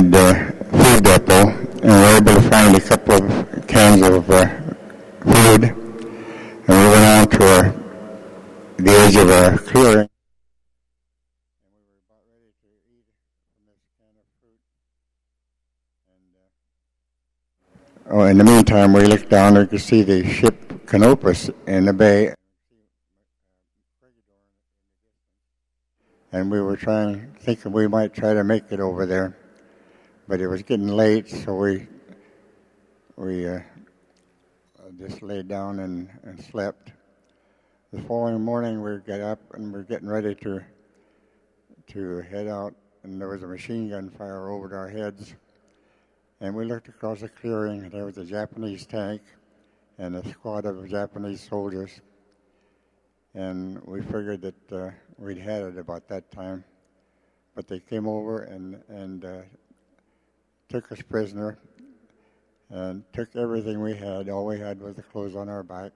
abandoned food depot, and we were able to find a couple of cans of food, and we went on to the edge of a clearing. And we were about ready to eat from this can of fruit. And in the meantime, we looked down and could see the ship Canopus in the bay. And we were thinking we might try to make it over there, but it was getting late, so we just laid down and slept. The following morning, we got up and we were getting ready to head out, and there was a machine gun fire over our heads. And we looked across the clearing, and there was a Japanese tank and a squad of Japanese soldiers. And we figured that we'd had it about that time. But they came over and took us prisoner and took everything we had. All we had was the clothes on our back.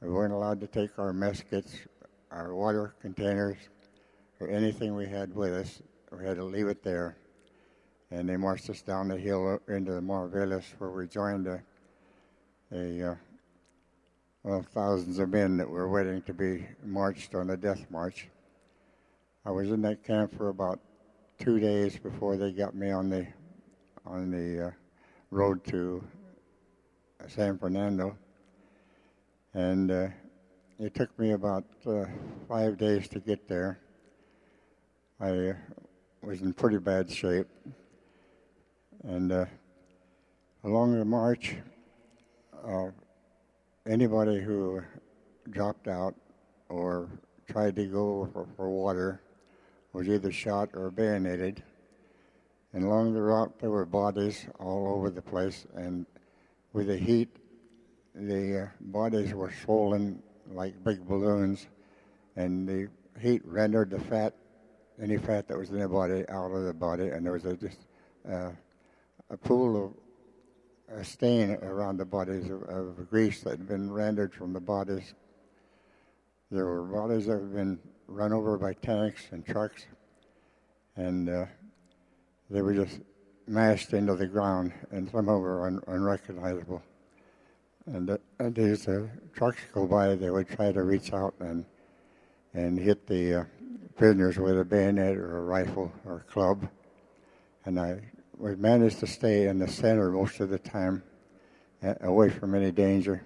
We weren't allowed to take our mess kits, our water containers, or anything we had with us. We had to leave it there. And they marched us down the hill into the Marvelis, where we joined thousands of men that were waiting to be marched on a death march. I was in that camp for about 2 days before they got me on the road to San Fernando, and it took me about 5 days to get there. I was in pretty bad shape, and along the march, anybody who dropped out or tried to go for water was either shot or bayoneted. And along the route, there were bodies all over the place, and with the heat, the bodies were swollen like big balloons, and the heat rendered any fat that was in the body, out of the body, and there was just a pool of a stain around the bodies of grease that had been rendered from the bodies. There were bodies that had been run over by tanks and trucks, and they were just mashed into the ground, and some of them were unrecognizable. And as trucks go by, they would try to reach out and hit the prisoners with a bayonet or a rifle or a club. And we managed to stay in the center most of the time, away from any danger.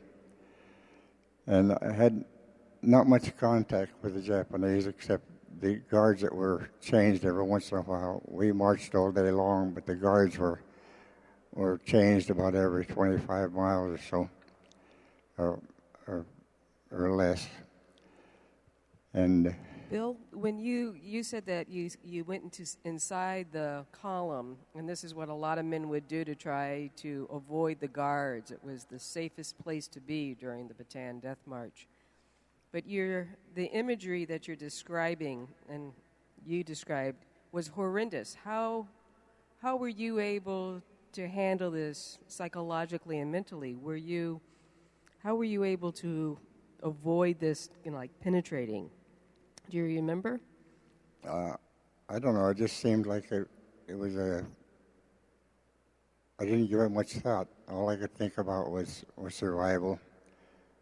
And I had not much contact with the Japanese, except the guards that were changed every once in a while. We marched all day long, but the guards were changed about every 25 miles or so, or less. And Bill, when you said that you went inside the column, and this is what a lot of men would do to try to avoid the guards. It was the safest place to be during the Bataan Death March. But the imagery that you're describing, and you described, was horrendous. How were you able to handle this psychologically and mentally? How were you able to avoid this, penetrating? Do you remember? I don't know. It just seemed like it was I didn't give it much thought. All I could think about was survival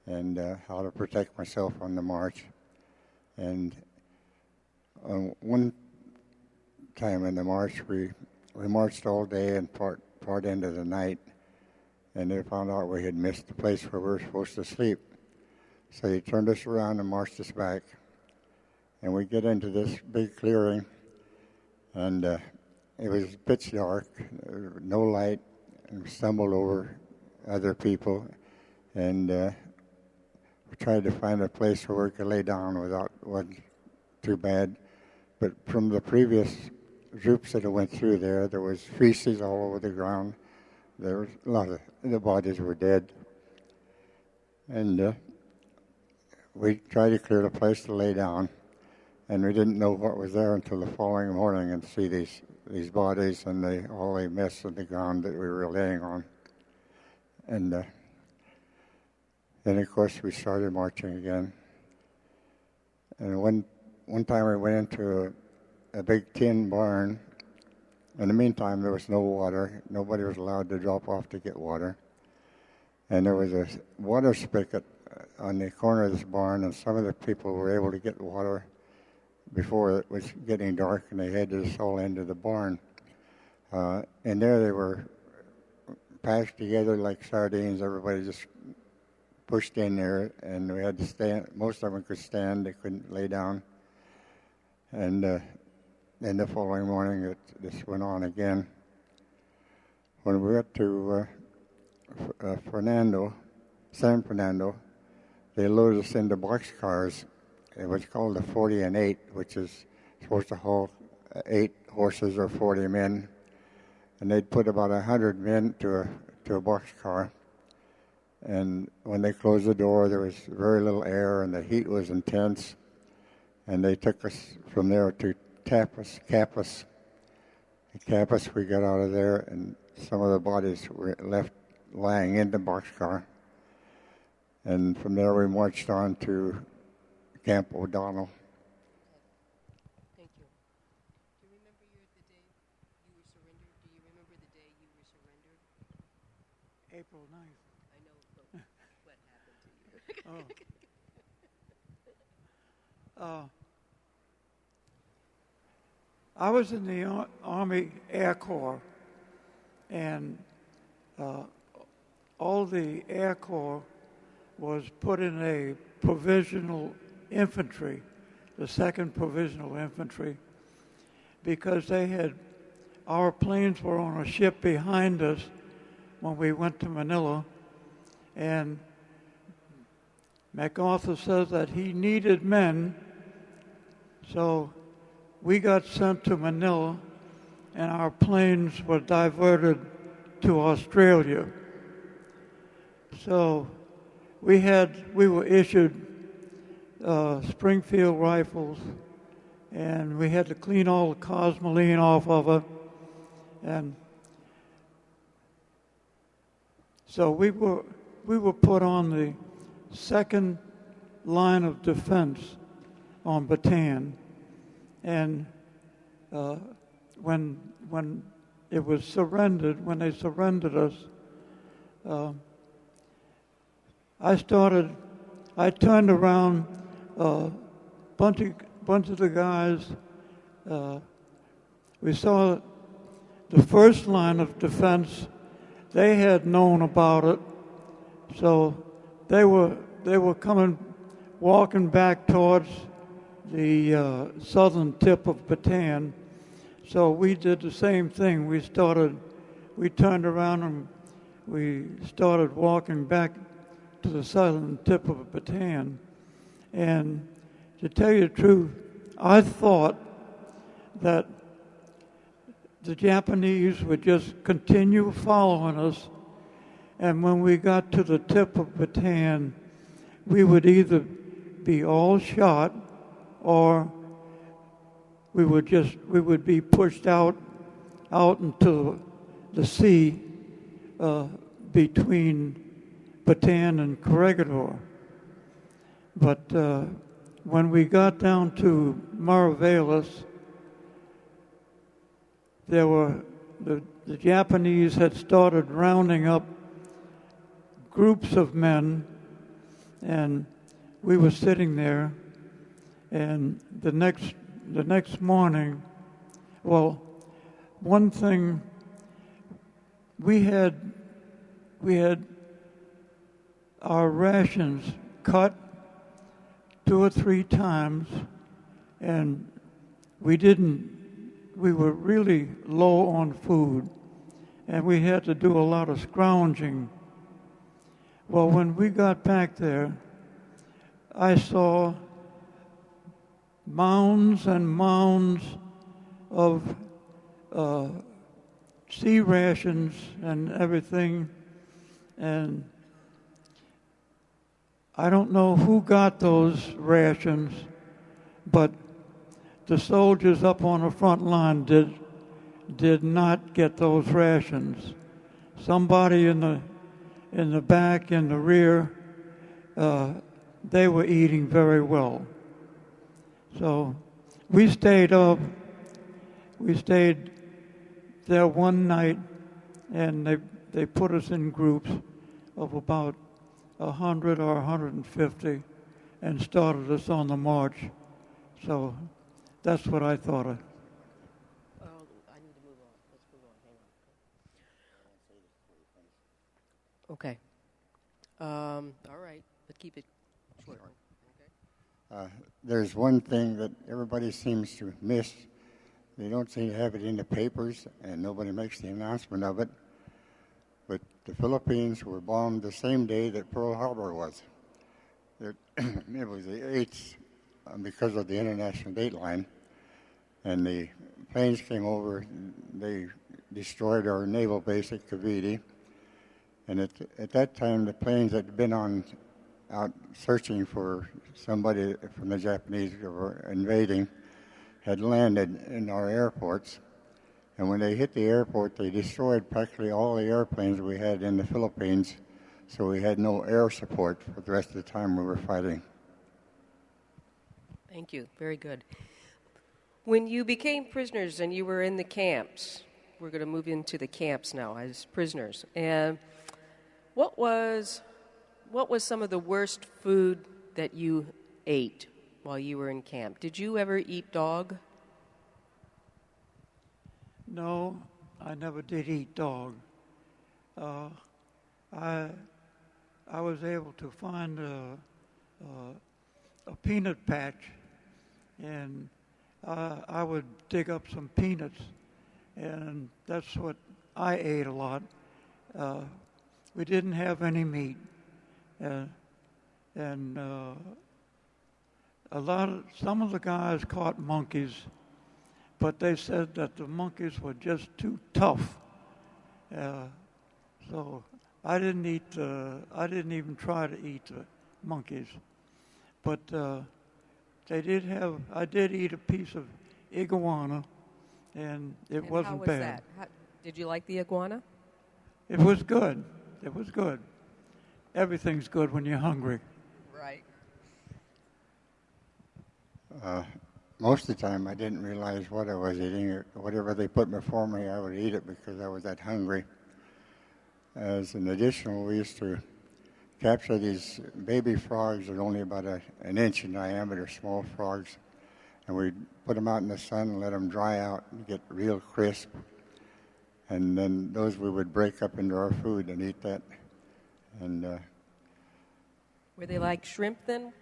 and how to protect myself on the march. And one time in the march, we marched all day and part into the night, and they found out we had missed the place where we were supposed to sleep. So they turned us around and marched us back. And we get into this big clearing, and it was pitch dark, no light, and we stumbled over other people, and we tried to find a place where we could lay down wasn't too bad. But from the previous groups that went through there was feces all over the ground. There was a lot of the bodies were dead, and we tried to clear the place to lay down. And we didn't know what was there until the following morning, and see these bodies and all the mess on the ground that we were laying on. And then, of course, we started marching again. And one time we went into a big tin barn, In the meantime, there was no water. Nobody was allowed to drop off to get water. And there was a water spigot on the corner of this barn, and some of the people were able to get water before it was getting dark, and they headed us all into the barn. And there they were packed together like sardines. Everybody just pushed in there, and we had to stand. Most of them could stand; they couldn't lay down. And then the following morning, this went on again. When we got to San Fernando, they loaded us into boxcars. It was called the 40 and 8, which is supposed to hold 8 horses or 40 men. And they'd put about 100 men to a boxcar. And when they closed the door, there was very little air, and the heat was intense. And they took us from there to Capas. At Capas, we got out of there, and some of the bodies were left lying in the boxcar. And from there, we marched on to Camp O'Donnell. Thank you. Do you remember the day you were surrendered? Do you remember the day you were surrendered? April 9th. I know, but what happened to you? I was in the Army Air Corps, and all the Air Corps was put in a provisional infantry, the 2nd Provisional Infantry, because our planes were on a ship behind us when we went to Manila, and MacArthur says that he needed men, so we got sent to Manila, and our planes were diverted to Australia. So we were issued Springfield rifles, and we had to clean all the cosmoline off of it. And so we were put on the 2nd line of defense on Bataan. And when it was surrendered, when they surrendered us, I turned around, bunch of the guys, we saw the 1st line of defense. They had known about it, so they were walking back towards the southern tip of Bataan. So we did the same thing. We turned around and we started walking back to the southern tip of Bataan. And to tell you the truth, I thought that the Japanese would just continue following us, and when we got to the tip of Bataan, we would either be all shot or we would be pushed out into the sea between Bataan and Coregidor. But when we got down to Mariveles, the Japanese had started rounding up groups of men, and we were sitting there. And the next morning, well, one thing we had our rations cut 2 or 3 times, and we were really low on food, and we had to do a lot of scrounging. Well, when we got back there, I saw mounds and mounds of sea rations and everything, and I don't know who got those rations, but the soldiers up on the front line did not get those rations. Somebody in the back, in the rear, they were eating very well. So we stayed up. We stayed there one night, and they put us in groups of about 100 or 150 and started us on the march. So that's what I thought of. I need to move on. Let's move on. Hang on. Okay. All right, but keep it short. Okay. There's one thing that everybody seems to miss. They don't seem to have it in the papers, and nobody makes the announcement of it. But the Philippines were bombed the same day that Pearl Harbor was. It was the 8th because of the international date line. And the planes came over. They destroyed our naval base at Cavite. And at that time, the planes had been out searching for somebody from the Japanese who were invading had landed in our airports. And when they hit the airport, they destroyed practically all the airplanes we had in the Philippines, so we had no air support for the rest of the time we were fighting. Thank you. Very good. When you became prisoners and you were in the camps, we're going to move into the camps now as prisoners. And what was some of the worst food that you ate while you were in camp? Did you ever eat dog? No, I never did eat dog. I was able to find a peanut patch, and I would dig up some peanuts, and that's what I ate a lot. We didn't have any meat, and some of the guys caught monkeys, but they said that the monkeys were just too tough. So I didn't even try to eat the monkeys. But I did eat a piece of iguana, and it wasn't how was bad. That? Did you like the iguana? It was good. It was good. Everything's good when you're hungry. Right. Most of the time, I didn't realize what I was eating. Whatever they put before me, I would eat it because I was that hungry. As an additional, we used to capture these baby frogs that are only about an inch in diameter, small frogs, and we'd put them out in the sun and let them dry out and get real crisp. And then those we would break up into our food and eat that. And were they like shrimp then?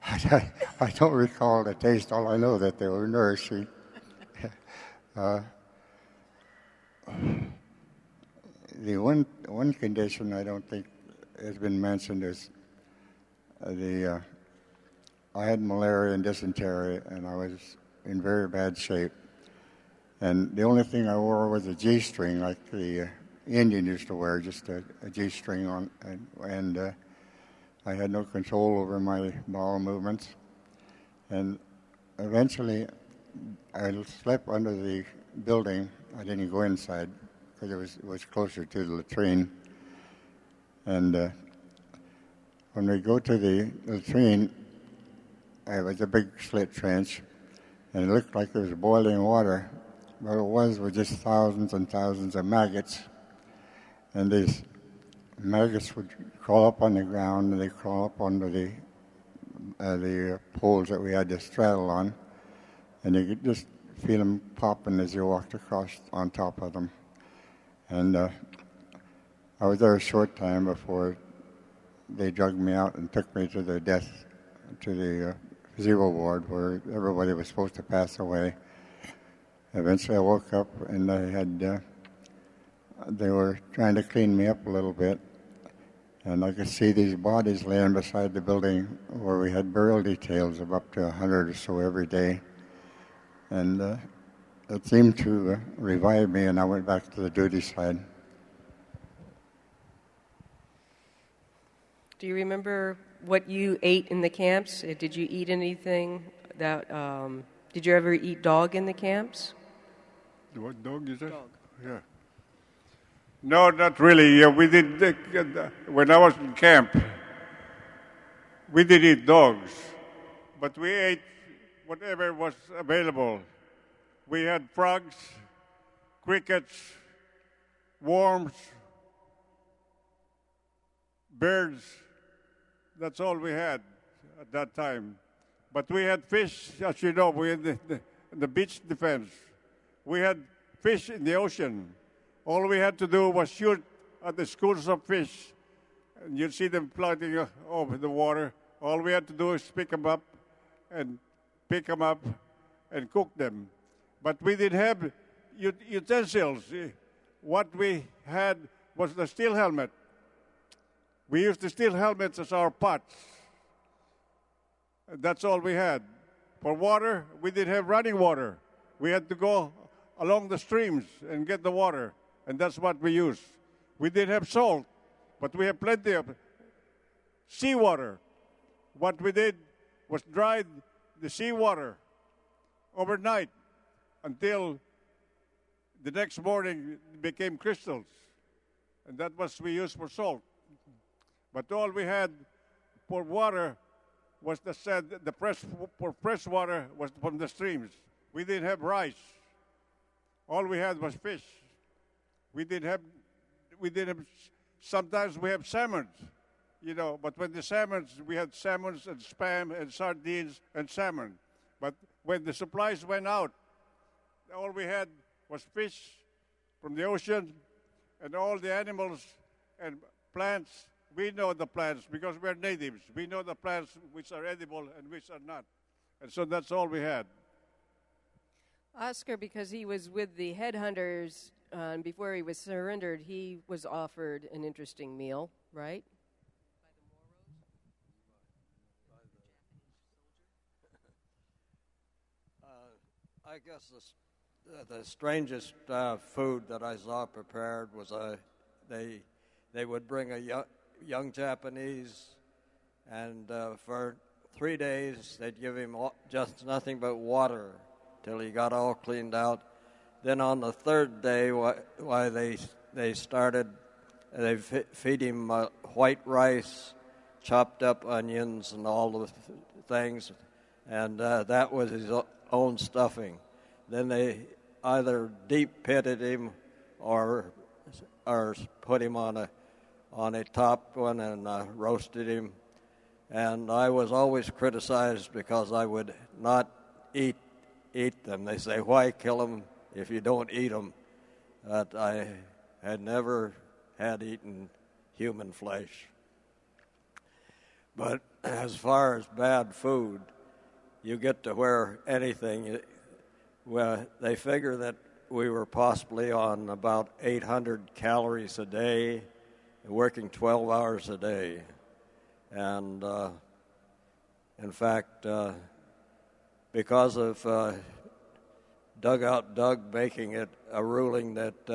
I don't recall the taste. All I know that they were nourishing. The one condition I don't think has been mentioned is I had malaria and dysentery, and I was in very bad shape. And the only thing I wore was a G-string, like the Indian used to wear, just a G-string on, and I had no control over my bowel movements. And eventually, I slept under the building. I didn't go inside because it was closer to the latrine. And when we go to the latrine, it was a big slit trench, and it looked like there was boiling water. What it was just thousands and thousands of maggots. And these maggots would crawl up on the ground, and they crawl up under the poles that we had to straddle on, and you could just feel them popping as you walked across on top of them. And I was there a short time before they drugged me out and took me to the zero ward where everybody was supposed to pass away. Eventually I woke up and they were trying to clean me up a little bit. And I could see these bodies laying beside the building where we had burial details of up to 100 or so every day. And it seemed to revive me, and I went back to the duty side. Do you remember what you ate in the camps? Did you eat anything that... did you ever eat dog in the camps? What dog is that? Dog. Yeah. No, not really. Yeah, we did. When I was in camp, we did eat dogs, but we ate whatever was available. We had frogs, crickets, worms, birds. That's all we had at that time. But we had fish, as you know, we had the beach defense. We had fish in the ocean. All we had to do was shoot at the schools of fish. And you'd see them floating over the water. All we had to do is pick them up and cook them. But we didn't have utensils. What we had was the steel helmet. We used the steel helmets as our pots. That's all we had. For water, we didn't have running water. We had to go along the streams and get the water, and that's what we used. We didn't have salt, but we have plenty of seawater. What we did was dried the seawater overnight until the next morning it became crystals, and that was we used for salt. But all we had for water was the fresh water was from the streams. We didn't have rice. All we had was fish. We didn't have. Sometimes we have salmon, But when the salmons, we had salmons and spam and sardines and salmon. But when the supplies went out, all we had was fish from the ocean, and all the animals and plants. We know the plants because we're natives. We know the plants which are edible and which are not. And so that's all we had. Oscar, because he was with the headhunters before he was surrendered, he was offered an interesting meal, right? I guess the strangest food that I saw prepared was they would bring a young Japanese, and for 3 days they'd give him just nothing but water till he got all cleaned out. Then on the third day, they feed him white rice, chopped up onions, and all the things, and that was his own stuffing. Then they either deep pitted him or put him on a top one and roasted him. And I was always criticized because I would not eat them. They say, why kill them if you don't eat them? But I had never had eaten human flesh. But as far as bad food, you get to where anything, well, they figure that we were possibly on about 800 calories a day, working 12 hours a day. And in fact, because of Dugout Doug making it a ruling that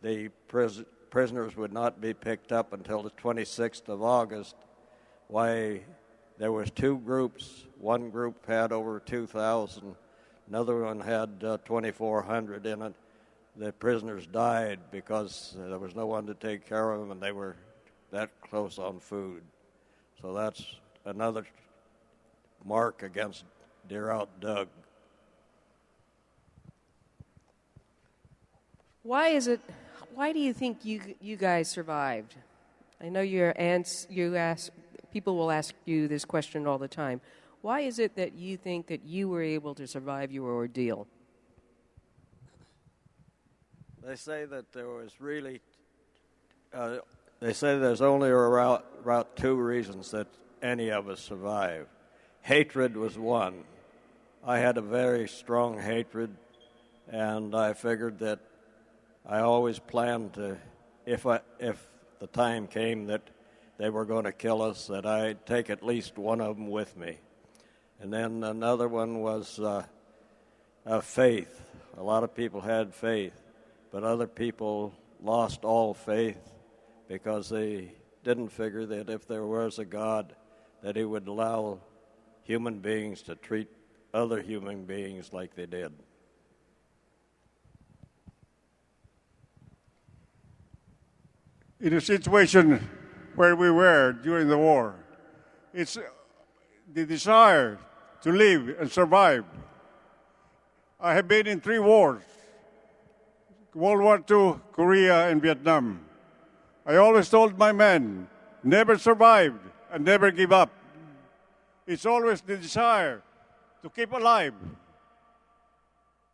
the prisoners would not be picked up until the 26th of August, why there was two groups. One group had over 2,000. Another one had 2,400 in it. The prisoners died because there was no one to take care of them, and they were that close on food. So that's another mark against Deer Out Doug. Why do you think you guys survived? I know people will ask you this question all the time. Why is it that you think that you were able to survive your ordeal? They say that there was really, they say there's only about two reasons that any of us survived. Hatred was one. I had a very strong hatred, and I figured that I always planned to, if the time came that they were going to kill us, that I'd take at least one of them with me. And then another one was faith. A lot of people had faith, but other people lost all faith because they didn't figure that if there was a God, that he would allow human beings to treat other human beings like they did. In a situation where we were during the war, it's the desire to live and survive. I have been in 3 wars, World War II, Korea, and Vietnam. I always told my men, never survive and never give up. It's always the desire to keep alive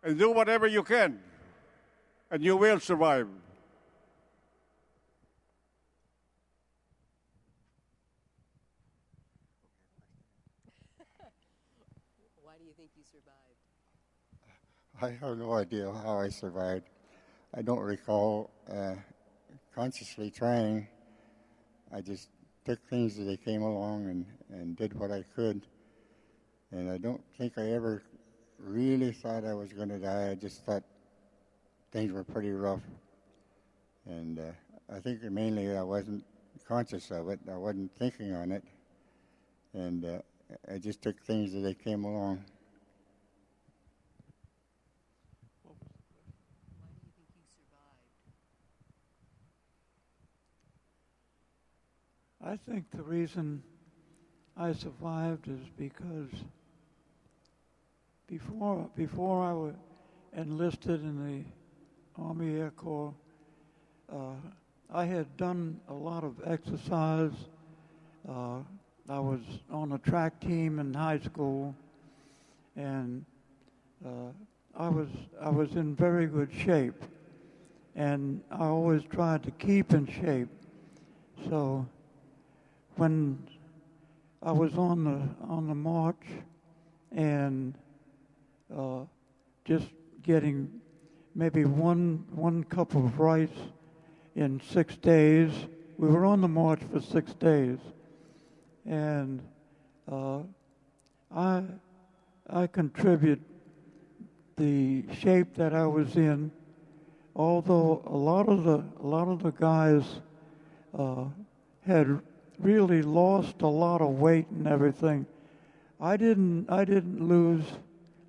and do whatever you can, and you will survive. Why do you think you survived? I have no idea how I survived. I don't recall consciously trying. I just took things as they came along and did what I could. And I don't think I ever really thought I was going to die. I just thought things were pretty rough. And I think mainly I wasn't conscious of it. I wasn't thinking on it. And I just took things as they came along. Why do you think you survived? I think the reason I survived is because before I was enlisted in the Army Air Corps, I had done a lot of exercise. I was on a track team in high school, and I was in very good shape, and I always tried to keep in shape. So when I was on the march and just getting maybe one cup of rice in 6 days. We were on the march for 6 days, and I contribute the shape that I was in. Although a lot of the guys had really lost a lot of weight and everything. I didn't lose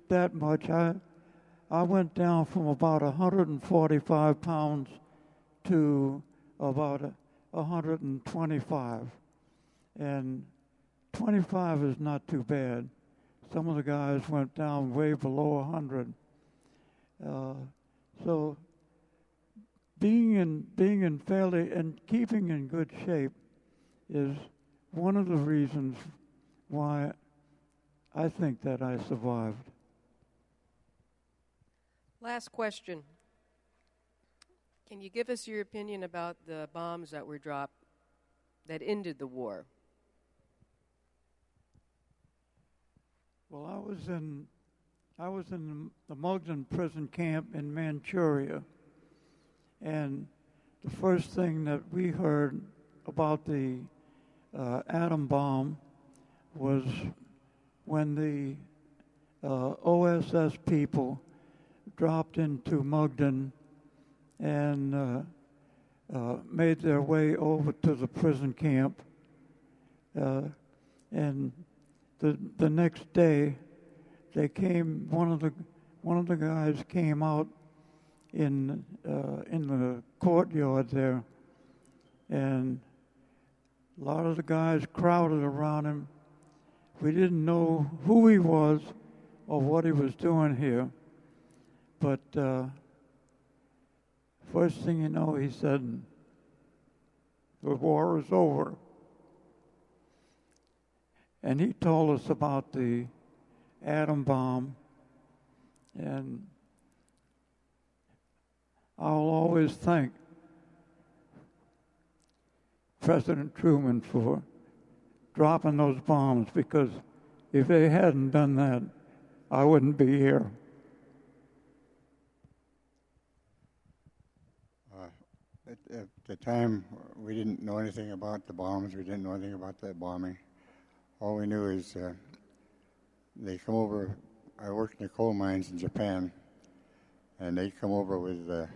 that much. I went down from about 145 pounds to about 125. And 25 is not too bad. Some of the guys went down way below 100. So being in fairly and keeping in good shape is one of the reasons why I think that I survived. Last question. Can you give us your opinion about the bombs that were dropped that ended the war? Well, I was in the Mugden prison camp in Manchuria, and the first thing that we heard about the atom bomb was when the OSS people dropped into Mugden and made their way over to the prison camp. And the next day, they came. One of the guys came out in the courtyard there, and a lot of the guys crowded around him. We didn't know who he was or what he was doing here, but first thing you know, he said, "The war is over." And he told us about the atom bomb, and I'll always thank President Truman for dropping those bombs, because if they hadn't done that, I wouldn't be here. At the time, we didn't know anything about the bombs. We didn't know anything about that bombing. All we knew is they come over. I worked in the coal mines in Japan, and they come over with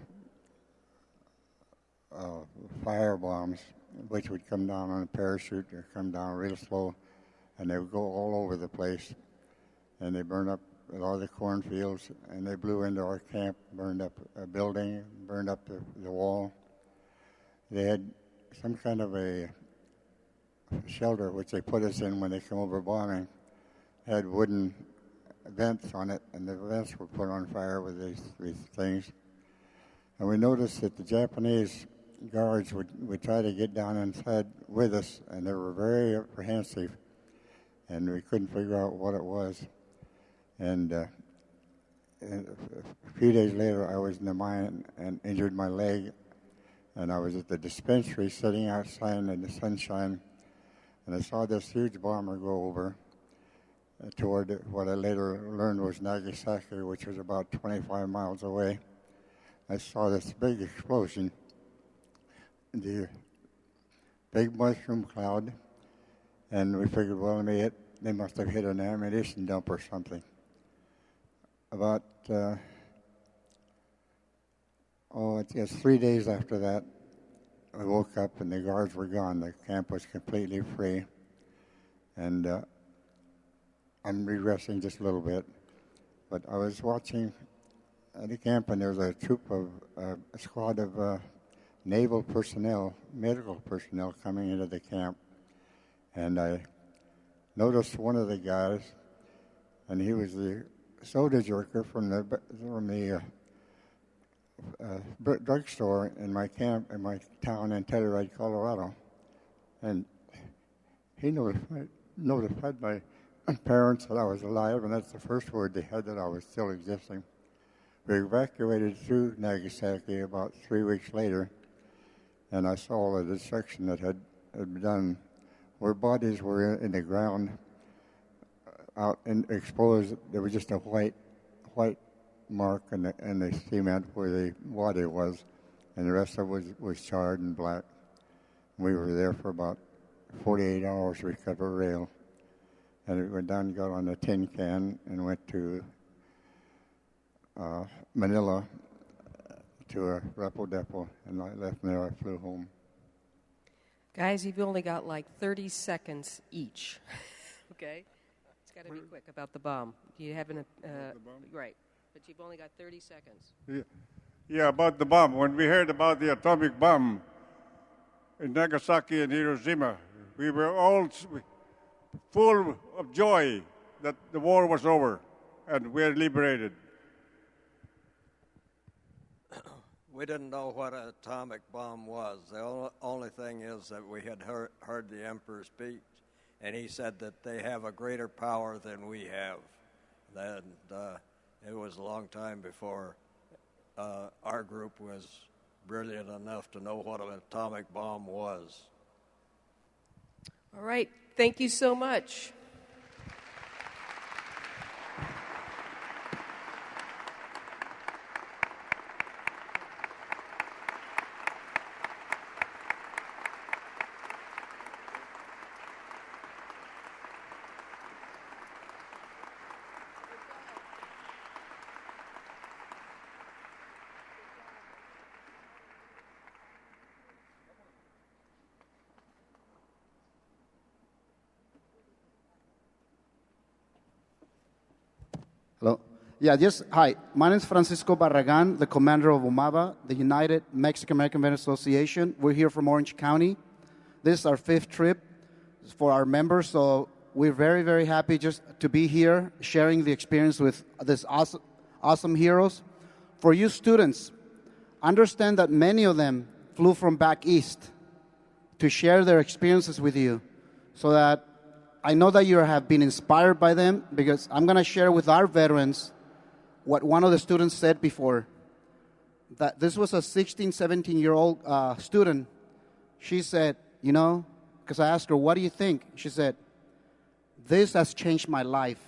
fire bombs, which would come down on a parachute or come down real slow, and they would go all over the place. And they burned up all the cornfields, and they blew into our camp, burned up a building, burned up the wall. They had some kind of a shelter which they put us in when they come over bombing. Had wooden vents on it, and the vents were put on fire with these things. And we noticed that the Japanese guards would try to get down inside with us, and they were very apprehensive, and we couldn't figure out what it was. And a few days later, I was in the mine and injured my leg, and I was at the dispensary sitting outside in the sunshine, and I saw this huge bomber go over toward what I later learned was Nagasaki, which was about 25 miles away. I saw this big explosion, the big mushroom cloud, and we figured, well, they must have hit an ammunition dump or something. About, it's 3 days after that, I woke up and the guards were gone. The camp was completely free. And I'm regressing just a little bit, but I was watching at the camp, and there was a squad of naval personnel, medical personnel coming into the camp. And I noticed one of the guys, and he was the soda jerker from the drugstore in my camp, in my town in Telluride, Colorado. And he notified my parents that I was alive, and that's the first word they had, that I was still existing. We evacuated through Nagasaki about 3 weeks later, and I saw the destruction that had been done, where bodies were in the ground, out and exposed. There was just a white mark in the cement where the body was, and the rest of it was charred and black. We were there for about 48 hours. We cut a rail, and we went down, got on a tin can, and went to Manila to a repo depot, and I left from there. I flew home. Guys, you've only got like 30 seconds each. Okay? It's got to be quick about the bomb. You haven't, right, but you've only got 30 seconds. Yeah, about the bomb. When we heard about the atomic bomb in Nagasaki and Hiroshima, we were all full of joy that the war was over and we are liberated. We didn't know what an atomic bomb was. The only thing is that we had heard the Emperor's speech, and he said that they have a greater power than we have. And it was a long time before our group was brilliant enough to know what an atomic bomb was. All right. Thank you so much. Hello. Yeah, hi. My name is Francisco Barragan, the commander of UMAVA, the United Mexican-American Veterans Association. We're here from Orange County. This is our 5th trip for our members, so we're very, very happy just to be here, sharing the experience with these awesome heroes. For you students, understand that many of them flew from back east to share their experiences with you, so that I know that you have been inspired by them, because I'm going to share with our veterans what one of the students said before. That this was a 16, 17-year-old student. She said, because I asked her, what do you think? She said, this has changed my life.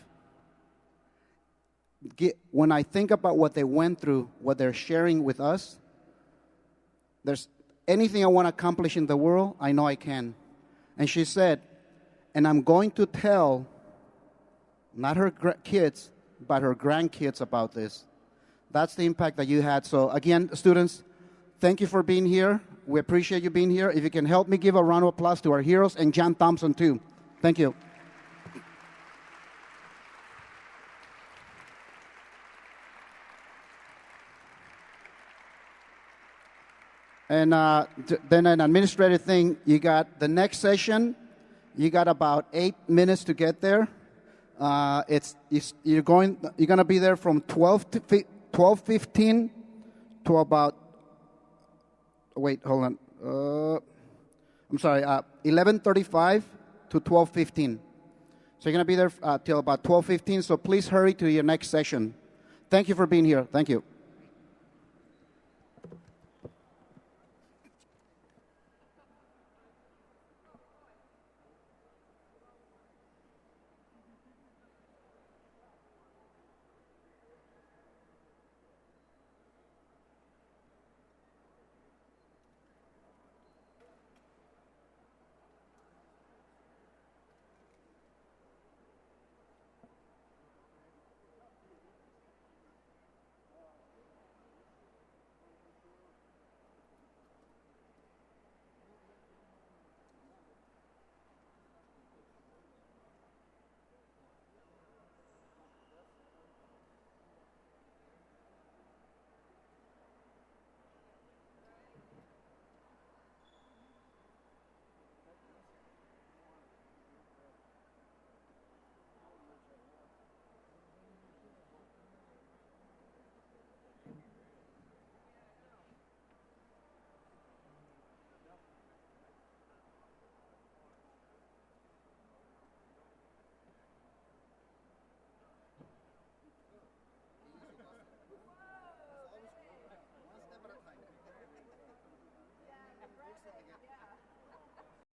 When I think about what they went through, what they're sharing with us, there's anything I want to accomplish in the world, I know I can. And she said, and I'm going to tell not her kids, but her grandkids about this. That's the impact that you had. So again, students, thank you for being here. We appreciate you being here. If you can help me give a round of applause to our heroes, and John Thompson too. Thank you. And then an administrative thing, you got the next session. You got about 8 minutes to get there. You're going to be there from 12:15 to about wait, hold on. I'm sorry, 11:35 to 12:15. So you're going to be there till about 12:15, so please hurry to your next session. Thank you for being here. Thank you.